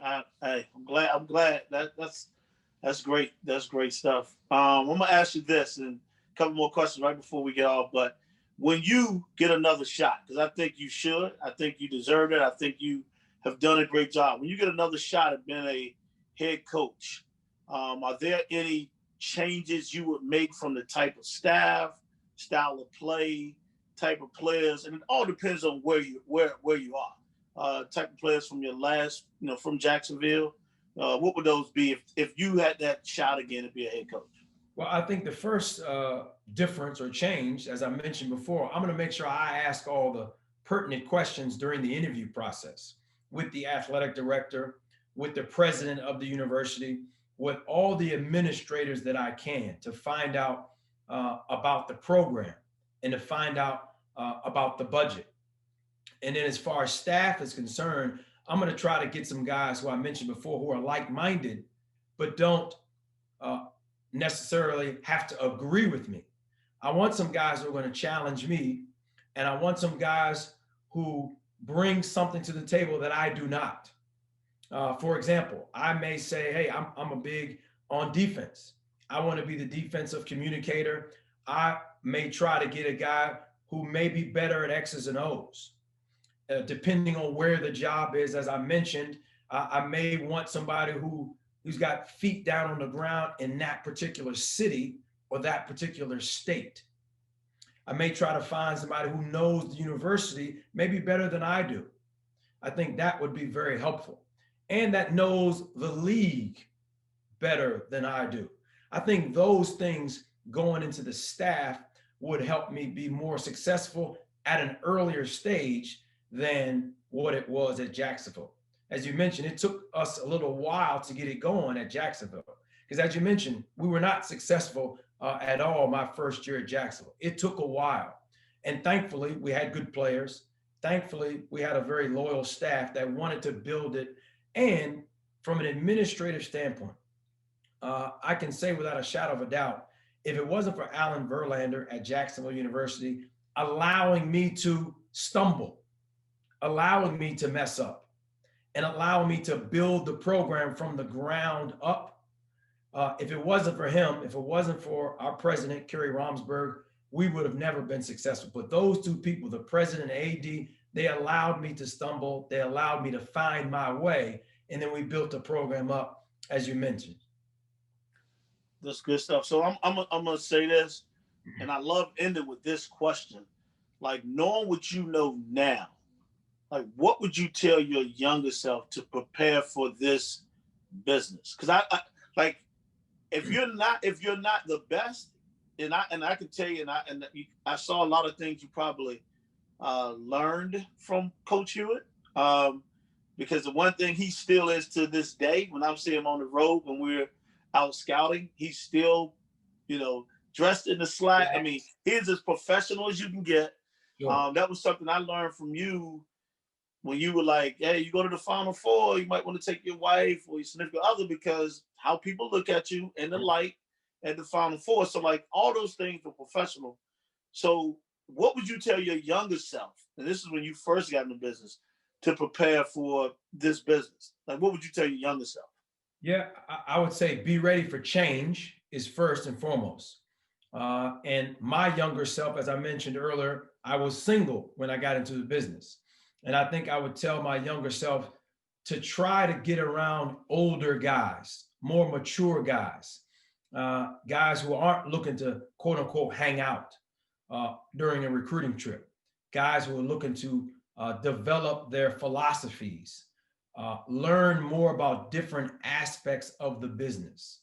I'm glad that's great. That's great stuff. I'm gonna ask you this and a couple more questions right before we get off. But when you get another shot, because I think you should, I think you deserve it. I think you have done a great job. When you get another shot at being a head coach, are there any changes you would make from the type of staff, style of play, type of players, and it all depends on where you are. Type of players from your last, from Jacksonville. What would those be if you had that shot again to be a head coach? Well, I think the first difference or change, as I mentioned before, I'm going to make sure I ask all the pertinent questions during the interview process with the athletic director, with the president of the university, with all the administrators that I can to find out about the program and to find out about the budget. And then as far as staff is concerned, I'm going to try to get some guys who I mentioned before who are like-minded, but don't necessarily have to agree with me. I want some guys who are going to challenge me, and I want some guys who bring something to the table that I do not. For example, I may say, hey, I'm a big on defense. I want to be the defensive communicator. I may try to get a guy who may be better at X's and O's. Depending on where the job is, as I mentioned, I may want somebody who's got feet down on the ground in that particular city or that particular state. I may try to find somebody who knows the university maybe better than I do. I think that would be very helpful. And that knows the league better than I do. I think those things going into the staff would help me be more successful at an earlier stage than what it was at Jacksonville. As you mentioned, it took us a little while to get it going at Jacksonville. Because as you mentioned, we were not successful at all my first year at Jacksonville. It took a while. And thankfully, we had good players. Thankfully, we had a very loyal staff that wanted to build it. And from an administrative standpoint, I can say without a shadow of a doubt, if it wasn't for Alan Verlander at Jacksonville University allowing me to stumble, allowing me to mess up, and allowing me to build the program from the ground up, if it wasn't for him, if it wasn't for our president, Kerry Romsberg, we would have never been successful. But those two people, the president and AD, they allowed me to stumble. They allowed me to find my way. And then we built the program up, as you mentioned. That's good stuff. So I'm going to say this, and I love ending with this question. Like, knowing what you know now, like, what would you tell your younger self to prepare for this business? Because I like, if you're not the best, and I can tell you, and I saw a lot of things you probably learned from Coach Hewitt. Because the one thing he still is to this day, when I'm seeing him on the road, when we're out scouting, he's still, you know, dressed in the slack. I mean, he's as professional as you can get. Sure. That was something I learned from you when you were like, hey, you go to the Final Four, you might want to take your wife or your significant other, because how people look at you in the light at the Final Four. So like all those things were professional. So what would you tell your younger self? And this is when you first got in the business, to prepare for this business. Like, what would you tell your younger self? Yeah, I would say be ready for change is first and foremost. And my younger self, as I mentioned earlier, I was single when I got into the business. And I think I would tell my younger self to try to get around older guys, more mature guys, guys who aren't looking to quote unquote hang out during a recruiting trip, guys who are looking to develop their philosophies, learn more about different aspects of the business,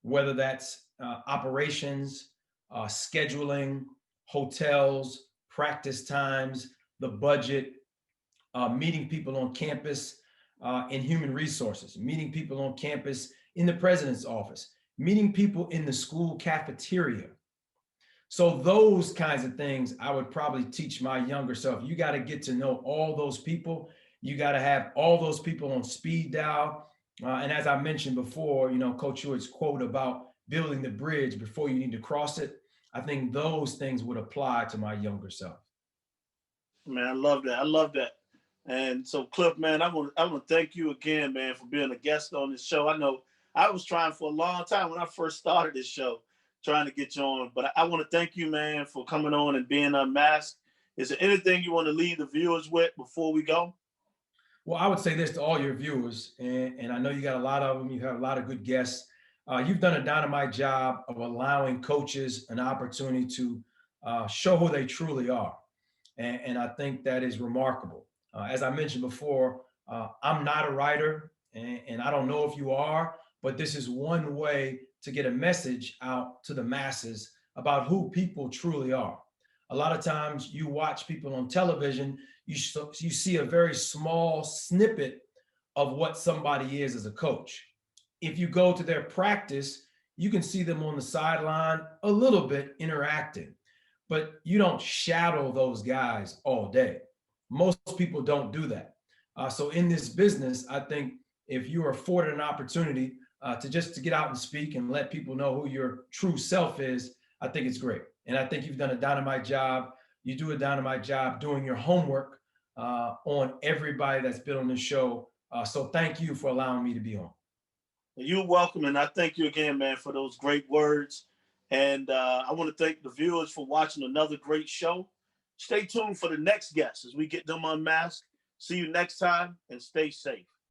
whether that's operations, scheduling, hotels, practice times, the budget, meeting people on campus in human resources, meeting people on campus in the president's office, meeting people in the school cafeteria. So those kinds of things I would probably teach my younger self. You got to get to know all those people. You got to have all those people on speed dial. And as I mentioned before, you know, Coach Hewitt's quote about building the bridge before you need to cross it, I think those things would apply to my younger self. Man, I love that. I love that. And so, Cliff, man, I want to thank you again, man, for being a guest on this show. I know I was trying for a long time when I first started this show, trying to get you on. But I want to thank you, man, for coming on and being unmasked. Is there anything you want to leave the viewers with before we go? Well, I would say this to all your viewers, and I know you got a lot of them. You have a lot of good guests. You've done a dynamite job of allowing coaches an opportunity to show who they truly are. And I think that is remarkable. As I mentioned before, I'm not a writer, and I don't know if you are, but this is one way to get a message out to the masses about who people truly are. A lot of times you watch people on television, you see a very small snippet of what somebody is as a coach. If you go to their practice, you can see them on the sideline a little bit interacting, but you don't shadow those guys all day. Most people don't do that. So in this business, I think if you are afforded an opportunity to get out and speak and let people know who your true self is, I think it's great. And I think you've done a dynamite job. You do a dynamite job doing your homework on everybody that's been on this show. So thank you for allowing me to be on. You're welcome, and I thank you again, man, for those great words. And I want to thank the viewers for watching another great show. Stay tuned for the next guest as we get them unmasked. See you next time, and stay safe.